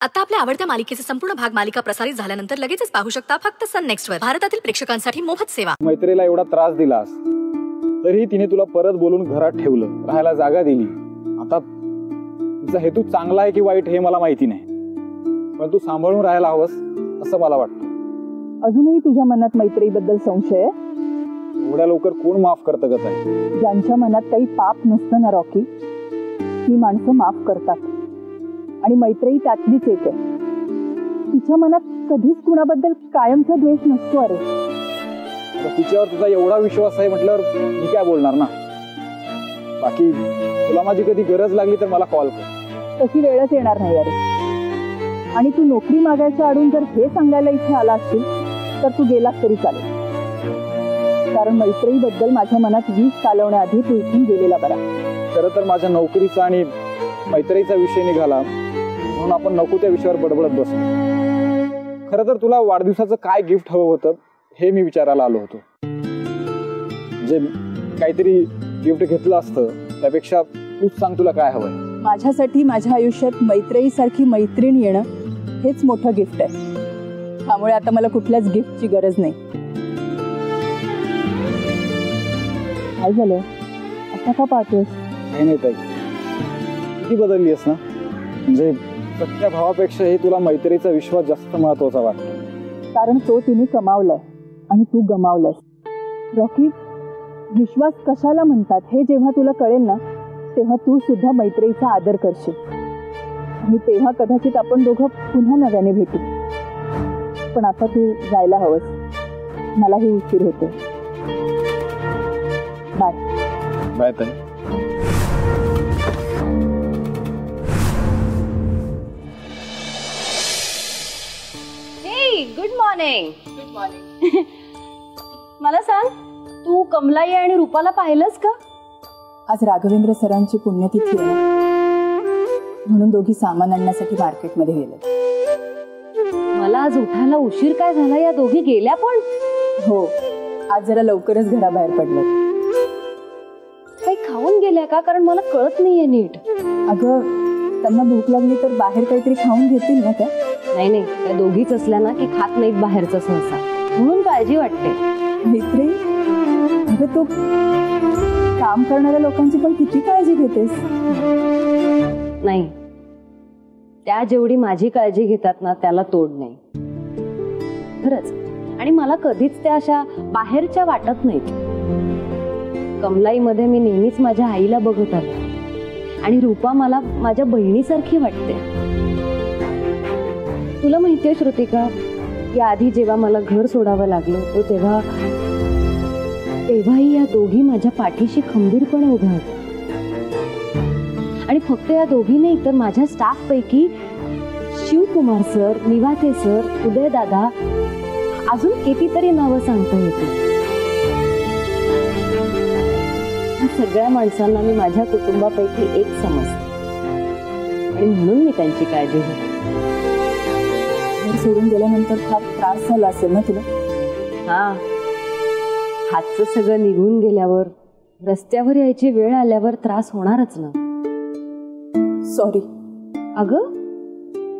आता आपल्या आवडत्या मालिकेचे संपूर्ण भाग मालिका प्रसारित झाल्यानंतर लगेचच पाहू शकता फक्त सन नेक्स्ट वर. भारतातील प्रेक्षकांसाठी मोफत सेवा. मैत्रीला एवढा त्रास दिलास तरी तिने तुला परत बोलून घरात ठेवलं, राहायला जागा दिली. आता तिचा हेतू चांगला आहे की वाईट हे मला माहिती नाही, पण तू सांभाळून राहायला हवंस असं मला वाटतं. अजूनही तुझ्या मनात मैत्रीबद्दल संशय आहे? एवढ्या लवकर कोण माफ करतं गं ताई? ज्यांच्या मनात काही पाप नसतं ना रॉकी, ती माणसं माफ करतात. आणि मैत्री त्यातलीच एक आहे. तिच्या मनात कधीच कुणाबद्दल कायमचा द्वेष नसतो. अरे तिच्यावर तुझा एवढा विश्वास आहे म्हटल्यावर मी काय बोलणार ना. बाकी तुला माझी कधी गरज लागली तर मला कॉल कर. तशी वेळच येणार नाही अरे. आणि तू नोकरी मागायच्या आडून जर हे सांगायला इथे आला असशील तर तू गेलास तरी चालेल, कारण मैत्रीबद्दल माझ्या मनात विष कालवण्याआधी तू इथून गेलेला बरा. खरं तर माझ्या नोकरीचा आणि मैत्रीचा विषय निघाला म्हणून आपण नको त्या विषयावर बडबडत बसलो. खरं तर तुला वाढदिवसाचं काय गिफ्ट हवं होतं हे मी विचारायला आलो होतो. जे काहीतरी गिफ्ट घेतलं असतं त्यापेक्षा तूच सांग तुला काय हवंय. माझ्यासाठी माझ्या आयुष्यात मैत्रीसारखी मैत्रीण येणं हेच मोठं गिफ्ट आहे. त्यामुळे आता मला कुठल्याच गिफ्टची गरज नाही. काय झालं आता का पाहतोस? काही नाही ताई, किती बदलली आहेस ना. म्हणजे सख्या भावापेक्षाही तुला मैत्रीचा विश्वास जास्त महत्वाचा वाटतो. कारण तो तिने कमावलाय आणि तू गमावलायस. रॉकी, विश्वास कशाला म्हणतात हे जेव्हा तुला कळेल ना तेव्हा तू सुद्धा मैत्रीचा आदर करशील. आणि तेव्हा कदाचित आपण दोघं पुन्हा नव्याने भेटू. पण आता तू जायला हवंस, मलाही उशीर होतो. बाय. बाय ताई. Good morning. Good morning. मला सांग, तू कमलाई आणि रूपाला पाहिलंस का? आज राघवेंद्र सरांची पुण्यतिथी आहे म्हणून दोघी सामान आणण्यासाठी मार्केटमध्ये गेले. मला आज उठायला उशीर काय झाला? या दोघी गेल्या पण? हो, आज जरा लवकरच घराबाहेर पडले. काही खाऊन गेल्या का? कारण मला कळत नाहीये नीट. अगं, त्यांना भूक लागली तर बाहेर काहीतरी खाऊन घेतील ना त्या. नाही नाही, त्या दोघीच असल्या ना की खात नाहीत बाहेरचं सहसा, म्हणून काळजी वाटते. मैत्री, अगं तू काम करणाऱ्या लोकांची पण किती काळजी घेतेस. नाही, त्या जेवढी माझी काळजी घेतात ना त्याला तोड नाही खरंच. आणि मला कधीच त्या अशा बाहेरच्या वाटत नाहीत. कमलाईमध्ये मी नेहमीच माझ्या आईला बघत आले आणि रूपा मला माझ्या बहिणीसारखी वाटते. तुला माहितीये श्रुतिका, याआधी जेव्हा मला घर सोडावं लागलं होतं तेव्हाही या दोघी माझ्या पाठीशी खंबीरपणे उभ्या होत्या. आणि फक्त या दोघी नाही तर माझ्या स्टाफ पैकी शिवकुमार सर, निवाते सर, उदय दादा, अजून कितीतरी नावं सांगता येतील. सगळ्या माणसांना मी माझ्या कुटुंबापैकी एक समजते आणि म्हणून मी त्यांची काळजी घेते. घर सोडून गेल्यानंतर फार त्रास झाला असेल ना तुला? हा, हातचं सगळं निघून गेल्यावर, रस्त्यावर यायची वेळ आल्यावर त्रास होणारच ना. सॉरी. अगं,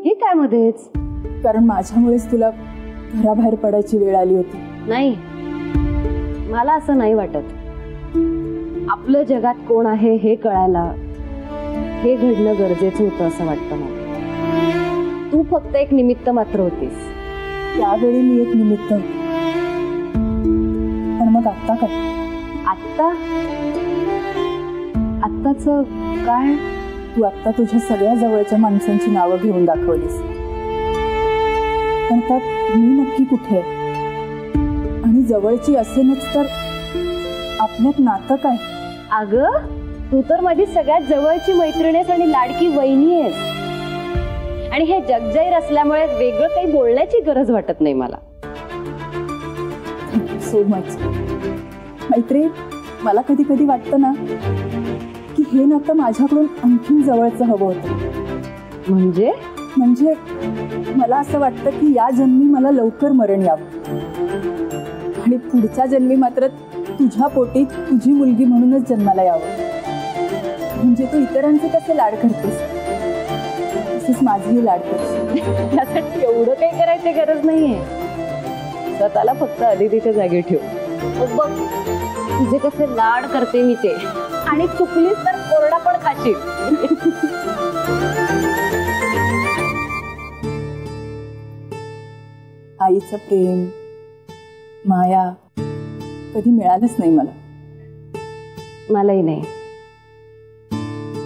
हे काय मध्येच? कारण माझ्यामुळेच तुला घराबाहेर पडायची वेळ आली होती. नाही, मला असं नाही वाटत. आपलं जगात कोण आहे हे कळायला हे घडणं गरजेचं होतं असं वाटतं मला. तू फक्त एक निमित्त मात्र होतीस. त्यावेळी मी एक निमित्त होते, पण मग आत्ता काय? आत्ताच काय? तू आत्ता तुझ्या सगळ्या जवळच्या माणसांची नावं घेऊन दाखवलीस, पण त्यात मी नक्की कुठे? आणि जवळची असेलच तर आपल्यात नातं काय? अगं, तू तर माझी सगळ्यात जवळची मैत्रीण आहेस आणि लाडकी वहिनी आहेस. आणि हे जगजाहीर असल्यामुळे वेगळं काही बोलण्याची गरज वाटत नाही मला. So much. मैत्री, मला कधी कधी वाटतं ना की हे नातं माझ्याकडून आणखीन जवळचं हवं होतं. म्हणजे मला असं वाटतं की या जन्मी मला लवकर मरण यावं आणि पुढच्या जन्मी मात्र तुझ्या पोटी तुझी मुलगी म्हणूनच जन्माला यावं. म्हणजे तू इतरांचे कसे लाड करतेस तशीच माझीही लाड करशील. त्यासाठी एवढं काही करायची गरज नाहीये. स्वतःला फक्त अदितीच्या जागी ठेव. मग बघ तुझे कसे लाड करते मी ते. आणि चुकलीस तर कोरडा पण खाशील. आईचं प्रेम माया कधी मिळालंच नाही मला. मलाही नाही.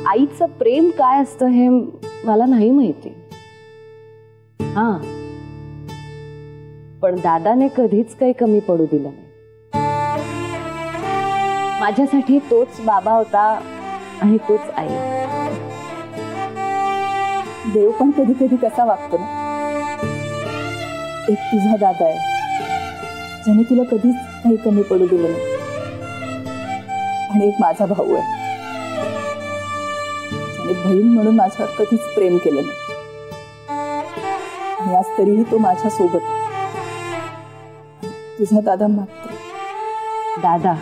आईचं प्रेम काय असतं हे मला नाही माहिती. हा, पण दादाने कधीच काही कमी पडू दिलं नाही. माझ्यासाठी तोच बाबा होता आणि तोच आई. देव पण कधी कधी कसा वागतो ना. एक तुझा दादा आहे ज्याने तुला कधीच काही कमी पडू दिलं नाही, आणि एक माझा भाऊ आहे ज्याने बहीण म्हणून माझ्यावर कधीच प्रेम केलं नाही, आणि आज तरीही तो माझ्या सोबत. तुझा दादा मात्र. दादा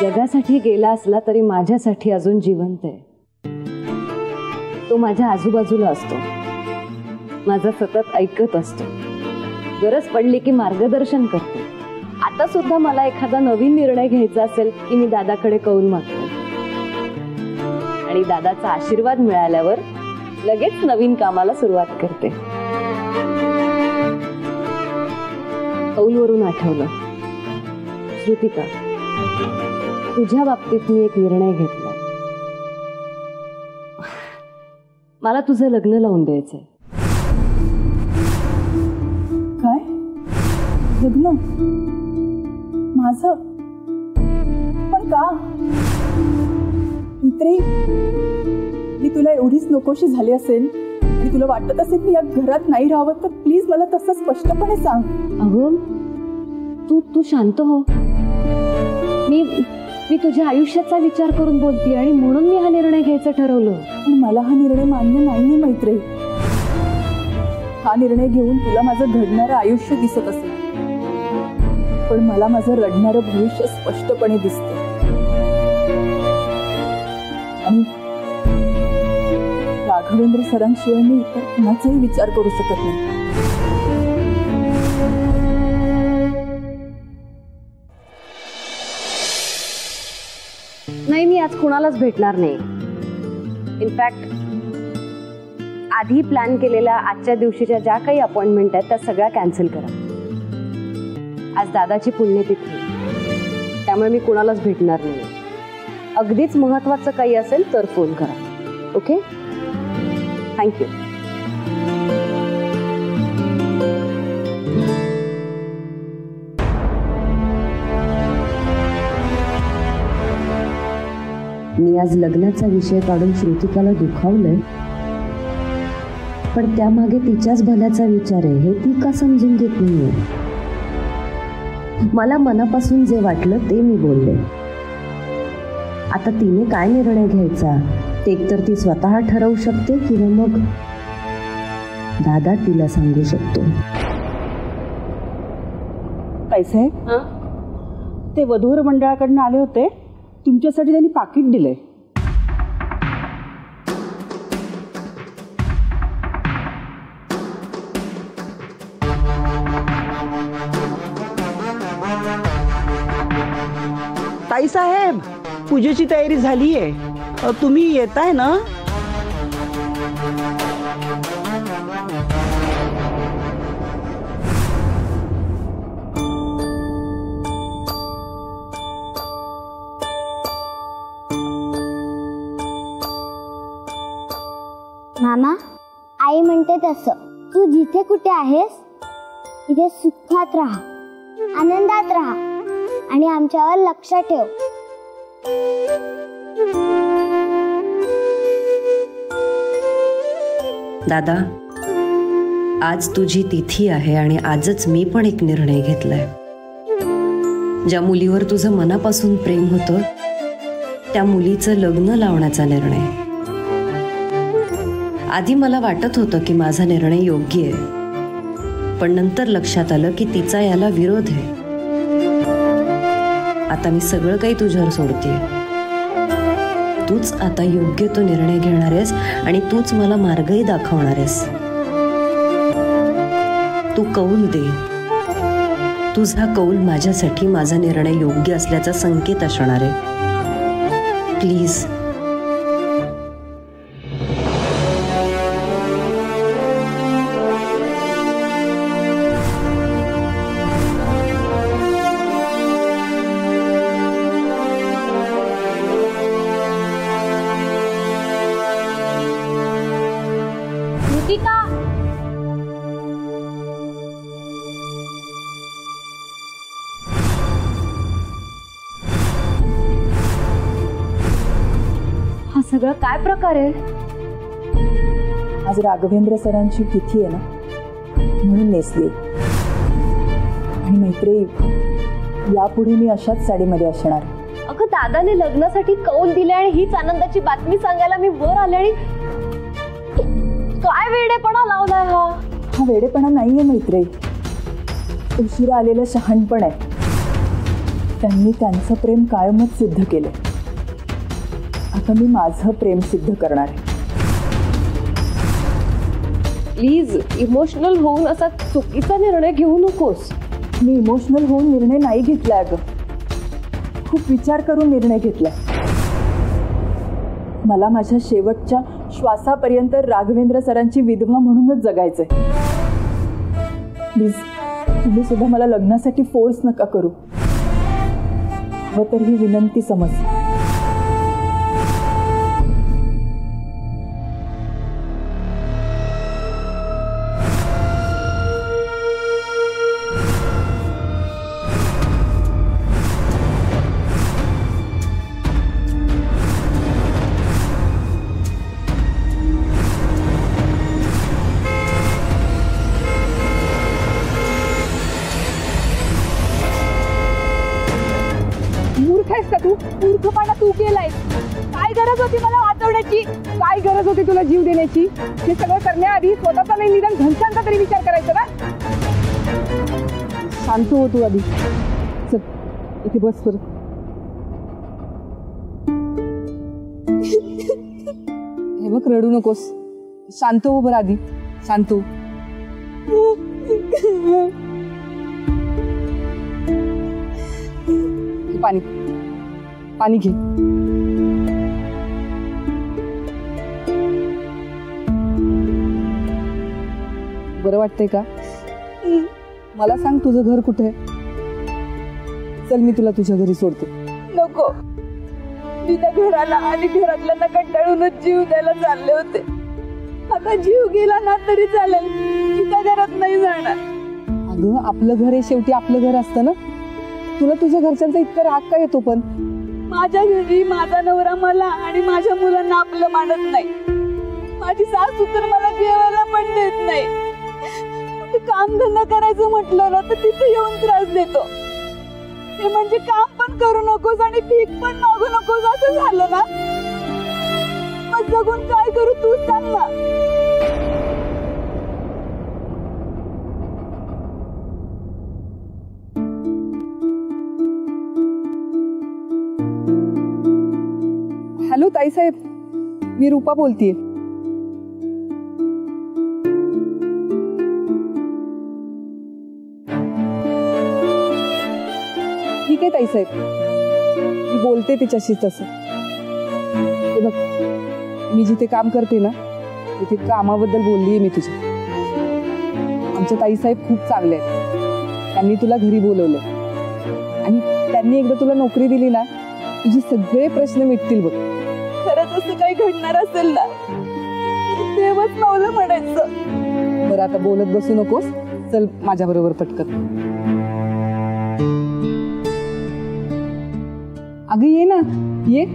जगासाठी गेला असला तरी माझ्यासाठी अजून जिवंत आहे. तो माझ्या आजूबाजूला असतो, माझा सतत ऐकत असतो, गरज पडली की मार्गदर्शन करतो. आता सुद्धा मला एखादा नवीन निर्णय घ्यायचा असेल की मी दादाकडे कौल मागतो, आणि दादाचा आशीर्वाद मिळाल्यावर लगेच नवीन कामाला सुरुवात करते. कौलवरून आठवलं, श्रुतिका, तुझ्या बाबतीत मी एक निर्णय घेतला. मला तुझं लग्न लावून द्यायचंय. काय लग्न माझं? पण का मित्री? मी तुला एवढीच नकोशी झाली असेल आणि तुला वाटत असेल मी या घरात नाही राहावं तर प्लीज मला तसं स्पष्टपणे सांग. अगं तू शांत हो. मी तुझ्या आयुष्याचा विचार करून बोलते आणि म्हणून मी हा निर्णय घ्यायचं ठरवलं. पण मला हा निर्णय मान्य नाहीये मैत्री. हा निर्णय घेऊन तुला माझं घडणारं आयुष्य दिसत असेल, पण मला माझं रडणारं भविष्य स्पष्टपणे दिसतं. आणि राघवेंद्र सरांशिवाय मी इतर कुणाचाही विचार करू शकत नाही. नाही, मी आज कुणालाच भेटणार नाही. इनफॅक्ट आधी प्लॅन केलेल्या आजच्या दिवशीच्या ज्या काही अपॉइंटमेंट आहेत त्या सगळ्या कॅन्सल करा. आज दादाची पुण्यतिथी, त्यामुळे मी कुणालाच भेटणार नाही. अगदीच महत्वाचं काही असेल तर फोन करा. Okay, thank you. मी आज लग्नाचा विषय काढून श्रुतिकाला दुखावलंय, पण त्यामागे तिच्याच भल्याचा विचार आहे हे ती का समजून घेत नाहीये. मला मनापासून जे वाटलं ते मी बोलले. आता तिने काय निर्णय घ्यायचा ते एकतर ती स्वतः ठरवू शकते किंवा मग दादा तिला सांगू शकतो. पैसे ते वधूवर मंडळाकडनं आले होते, तुमच्यासाठी त्यांनी पाकिट दिलंय. ताईसाहेब, पूजेची तयारी झालीये, तुम्ही येताय ना? मामा, आई म्हणते तसं तू जिथे कुठे आहेस तिथे सुखात राहा, आनंदात राहा आणि आमच्यावर लक्ष ठेव. दादा, आज तुझी तिथी आहे आणि आजच मी पण एक निर्णय घेतलाय. ज्या मुलीवर तुझं मनापासून प्रेम होतं त्या मुलीचं लग्न लावण्याचा निर्णय. आधी मला वाटत होतं की माझा निर्णय योग्य आहे, पण नंतर लक्षात आलं की तिचा याला विरोध आहे. आता मी सगळं काही तुझ्यावर सोडतेय. तूच आता योग्य तो निर्णय घेणार आहेस आणि तूच मला मार्गही दाखवणार आहेस. तू कौल दे. तुझा कौल माझ्यासाठी माझा निर्णय योग्य असल्याचा संकेत असणार आहे. प्लीज. सगळं काय प्रकार आहे? आज राघवेंद्र सरांची तिथी आहे ना, म्हणून नेसली. आणि मैत्रेयी, यापुढे मी अशाच साडीमध्ये असणार. अगं दादाने लग्नासाठी कौल दिले आणि हीच आनंदाची बातमी सांगायला मी वर आले आणि काय वेडेपणा लावलाय हा. हा वेडेपणा नाहीये मैत्रेयी, उशिरा आलेलं शहाणपण आहे. त्यांनी त्यांचं प्रेम कायमच सिद्ध केलं. आता मी माझं प्रेम सिद्ध करणार आहे. प्लीज इमोशनल होऊन असा चुकीचा निर्णय घेऊ नकोस. मी इमोशनल होऊन निर्णय नाही घेतलाय अगं, खूप विचार करून निर्णय घेतलाय. मला माझ्या शेवटच्या श्वासापर्यंत राघवेंद्र सरांची विधवा म्हणूनच जगायचंय. प्लीज तुम्ही सुद्धा मला लग्नासाठी फोर्स नका करू. हवं तर ही विनंती समज. मूर्खपणा तू केलाय. काय गरज होती मला वाचवण्याची? काय गरज होती तुला जीव देण्याची? हे सगळं करण्याआधी स्वतःचा नाही निदान घरच्यांचा तरी विचार करायचा ना. शांत हो तू आधी. चल इथे बस बरं. हे बघ रडू नकोस. शांत हो बरं आधी. शांत हो. पाणी पाणी घे. बरं वाटतंय का? मला सांग तुझं घर कुठे आहे? चल मी तुला तुझ्या घरी सोडते. नको, मी त्या घराला आणि घरातल्यांना कंटाळूनच जीव द्यायला चालले होते. आता जीव गेला ना तरी चालेल, मी त्या घरात नाही जाणार. अगं आपलं घर हे शेवटी आपलं घर असतं ना. तुला तुझ्या घरच्यांचा इतका राग का येतो? पण माझ्या घरी माझा नवरा मला आणि माझ्या मुलांना आपलं मानत नाही. माझी सासू तर मला जेवायला पण देत नाही. काम धंदा करायचं म्हटलं ना तर तिथे येऊन त्रास देतो. ते म्हणजे काम पण करू नकोस आणि भीक पण मागू नकोस असं झालं ना. मग जगून काय करू तू सांग ना. हॅलो ताईसाहेब, मी रूपा बोलतीये. ठीक आहे ताईसाहेब, मी बोलते तिच्याशी तसं. हे बघ, मी जिथे काम करते ना तिथे कामाबद्दल बोललीये मी तुझ्या. आमच्या ताईसाहेब खूप चांगले आहेत. त्यांनी तुला घरी बोलवलं आणि त्यांनी एकदा तुला नोकरी दिली ना तुझे सगळे प्रश्न मिटतील बघ. खरंच असं काही घडणार असेल ना तेव्हाच पावलं म्हणायचं. बरं आता बोलत बसू नकोस. चल माझ्या बरोबर पटकन. अगं ये ना, ये.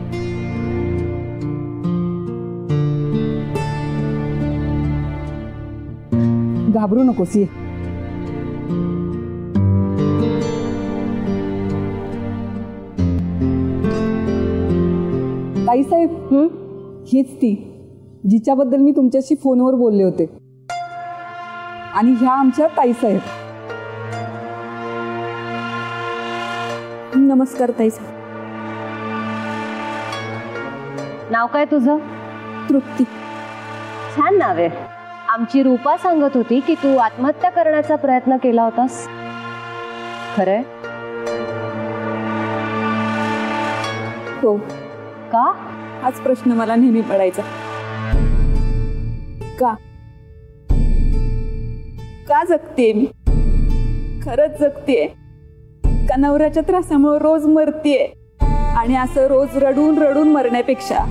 घाबरू नकोस, ये. ताईसाहेब, हीच ती जिच्याबद्दल मी तुमच्याशी फोनवर बोलले होते. आणि ह्या आमच्या ताईसाहेब. नमस्कार ताईसाहेब. नाव काय तुझं? तृप्ती. छान नाव आहे. आमची रूपा सांगत होती की तू आत्महत्या करण्याचा प्रयत्न केला होतास. खरंय? हो. का? हाच प्रश्न मला नेहमी पडायचा. का जगते मी? खरंच जगतेय का नवऱ्याच्या त्रासामुळे रोज मरतेय? आणि असं रोज रडून रडून मरण्यापेक्षा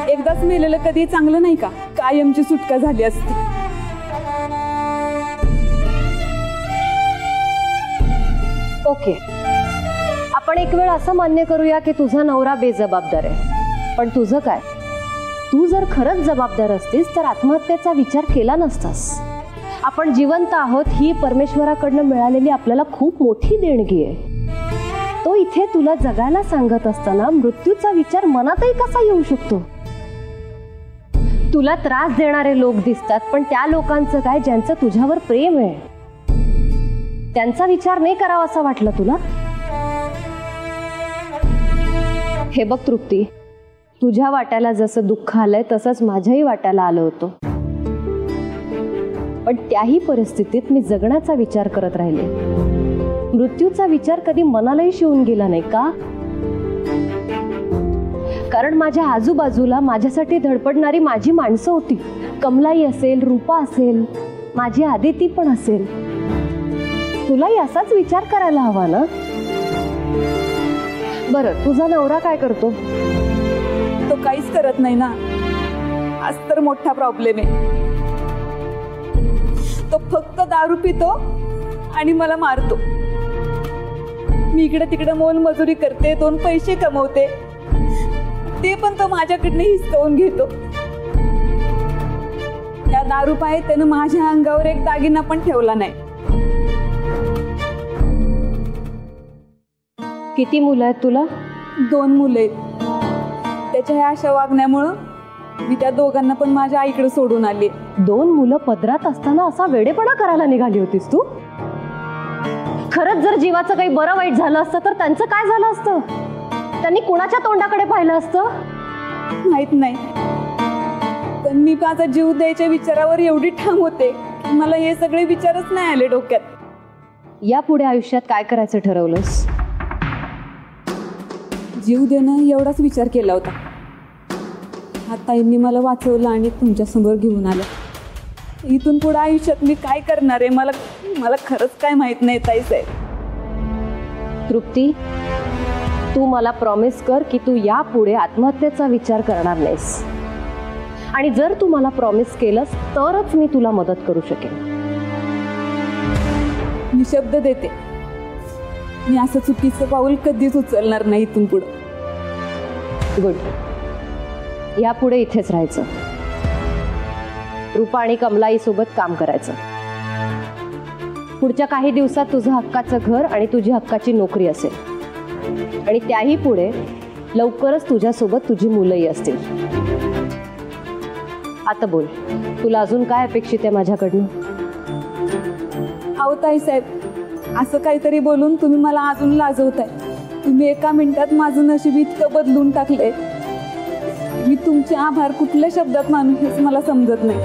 एकदाच मेलेलं कधी चांगलं नाही का? कायमची सुटका झाली असती. ओके, आपण एक वेळ असं मान्य करूया की तुझा नवरा बेजबाबदार आहे. पण तुझं काय? तू जर खरंच जबाबदार असतीस तर आत्महत्येचा विचार केला नसतास. आपण जिवंत आहोत ही परमेश्वराकडनं मिळालेली आपल्याला खूप मोठी देणगी आहे. तो इथे तुला जगायला सांगत असताना मृत्यूचा विचार मनातही कसा येऊ शकतो? तुला त्रास देणारे लोक दिसतात, पण त्या लोकांचं काय ज्यांचं तुझ्यावर प्रेम आहे? त्यांचा विचार नाही करावा असं वाटलं तुला? हे बघ तृप्ती, तुझ्या वाट्याला जसं दुःख आलंय तसंच माझ्याही वाट्याला आलं होतं. पण त्याही परिस्थितीत मी जगण्याचा विचार करत राहिले. मृत्यूचा विचार कधी मनालाही शिवून गेला नाही का? कारण माझ्या आजूबाजूला माझ्यासाठी धडपडणारी माझी माणसं होती. कमलाई असेल, रूपा असेल, माझी आदिती पण असेल. तुलाही असाच विचार करायला हवा ना? बरं, तुझा नवरा काय करतो? तो काहीच करत नाही ना. आज तर मोठा प्रॉब्लेम आहे. तो फक्त दारू पितो आणि मला मारतो. मी इकडे तिकडे मोलमजुरी करते, 2 पैसे कमवते, ते पण तो माझ्याकडनं हिसकावून घेतो. त्या दारू पायी त्यानं माझ्या अंगावर एक दागिना पण ठेवला नाही. किती मुलं आहेत तुला? 2 मुलं आहेत. त्याच्या ह्या अशा वागण्यामुळं मी त्या दोघांना पण माझ्या आईकडे सोडून आले. 2 मुलं पदरात असताना असा वेडेपणा करायला निघाली होतीस तू? खरंच जर जीवाचं काही बरं वाईट झालं असतं तर त्यांचं काय झालं असतं? त्यांनी कुणाच्या तोंडाकडे पाहिलं असतं? माहित नाही, पण मी माझा जीव द्यायच्या विचारावर एवढी ठाम होते की मला हे सगळे विचारच नाही आले डोक्यात. यापुढे आयुष्यात काय करायचं ठरवलंस? जीव देणं एवढाच विचार केला होता. ताईंनी मला वाचवलं आणि तुमच्या समोर घेऊन आलं. इथून पुढे आयुष्यात मी काय करणार आहे मला खरंच काय माहित नाही ताई साहेब. तृप्ती, तू मला प्रॉमिस कर की तू यापुढे आत्महत्येचा विचार करणार नाहीस. आणि जर तू मला प्रॉमिस केलंस तरच मी तुला मदत करू शकेन. मी शब्द देते, मी असं चुकीचं पाऊल कधीच उचलणार नाही इथून पुढे. गुड. यापुढे इथेच राहायचं. रूपा आणि कमलाई सोबत काम करायचं. पुढच्या काही दिवसात तुझं हक्काचं घर आणि तुझी हक्काची नोकरी असेल. आणि त्याही पुढे लवकरच तुझ्यासोबत तुझी मुलंही असतील. आता बोल, तुला अजून काय अपेक्षित आहे माझ्याकडनं? अहो ताई साहेब, असं काहीतरी बोलून तुम्ही मला अजून लाजवताय. तुम्ही एका मिनिटात माझं नशीब इतकं बदलून टाकलंय. मी तुमचे आभार कुठल्या शब्दात मानू हेच मला समजत नाही.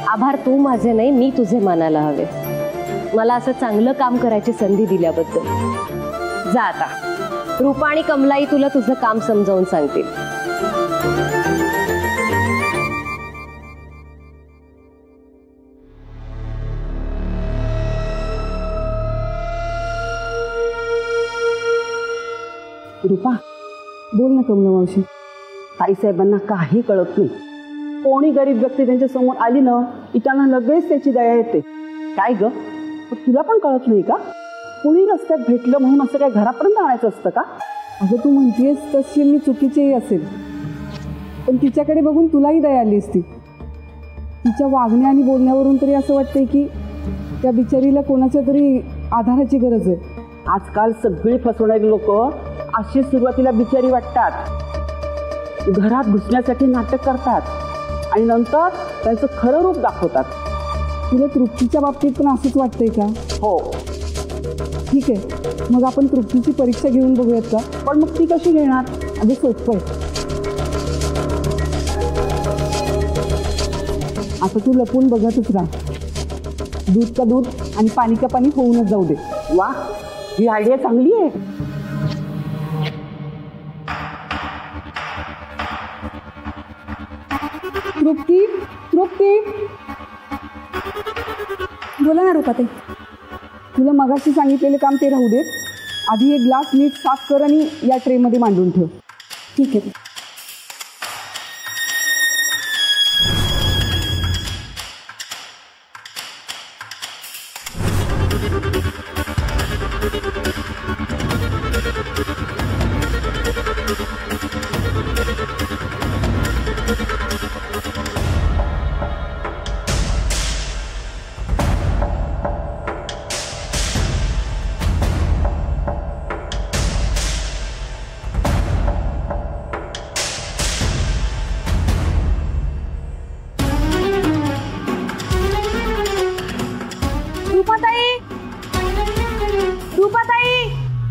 आभार तू माझे नाही, मी तुझे मानायला हवे. मला असं चांगलं काम करायची संधी दिल्याबद्दल. जा आता. रूपा आणि कमलाई तुला तुझं काम समजावून सांगतील. रूपा, बोल ना कमला मावशी. ताईसाहेबांना काही कळत नाही. कोणी गरीब व्यक्ती त्यांच्या समोर आली ना की त्यांना लगेच त्याची दया येते. काय ग, तुला पण कळत नाही का? कोणी रस्त्यात भेटलं म्हणून असं काय घरापर्यंत आणायचं असतं का? अगं तू म्हणतेस तशी मी चुकीचीही असेल, पण तिच्याकडे बघून तुलाही दया आली असती. तिच्या वागण्या आणि बोलण्यावरून तरी असं वाटतंय की त्या बिचारीला कोणाच्या तरी आधाराची गरज आहे. आजकाल सगळी फसवणारी लोक अशी सुरुवातीला बिचारी वाटतात, घरात घुसण्यासाठी नाटक करतात आणि नंतर त्यांचं खरं रूप दाखवतात. तुला तृप्तीच्या बाबतीत पण असंच वाटतंय का? हो. ठीक आहे, मग आपण तृप्तीची परीक्षा घेऊन बघूयात का? पण मग ती कशी घेणार? अगं सोपं आहे. आता तू लपून बघतच राहा. दूध का दूध आणि पाणी का पाणी होऊनच जाऊ दे. वा, ही आयडिया चांगली आहे. तृप्ती, तृप्ती, बोला ना रूपाताई. तुला मगाशी सांगितलेले काम ते राहू देत. आधी एक ग्लास नीट साफ कर आणि या ट्रेमध्ये मांडून ठेव. ठीक आहे.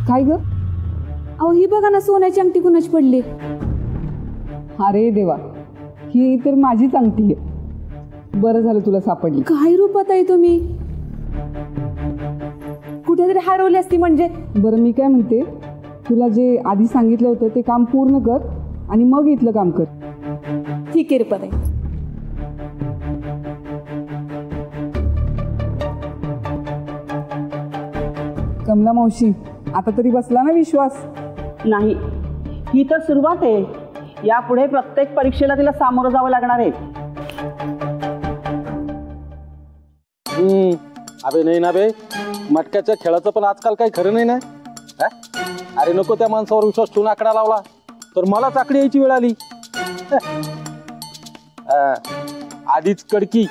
काय ग? अहो ही बघा ना, सोन्याची अंगठी कुणाची पडली. अरे देवा, ही तर माझीच अंगठी आहे. बरं झालं तुला सापडली. काय रूपाताई तुम्ही, कुठेतरी हरवली असती म्हणजे. बरं मी काय म्हणते, तुला जे आधी सांगितलं होतं ते काम पूर्ण कर आणि मग इथलं काम कर. ठीक आहे रूपाताई. कमला मावशी, आता तरी बसला ना विश्वास? नाही, ही तर सुरुवात आहे. यापुढे प्रत्येक परीक्षेला तिला सामोरं जावं लागणार आहे. अबे नाही ना बे, मटक्याच्या खेळाचं पण आजकाल काही खरं नाही ना. अरे नको त्या माणसावर विश्वास ठेवून आकडा लावला तर मला चाकडी यायची वेळ आली. आधीच कडकी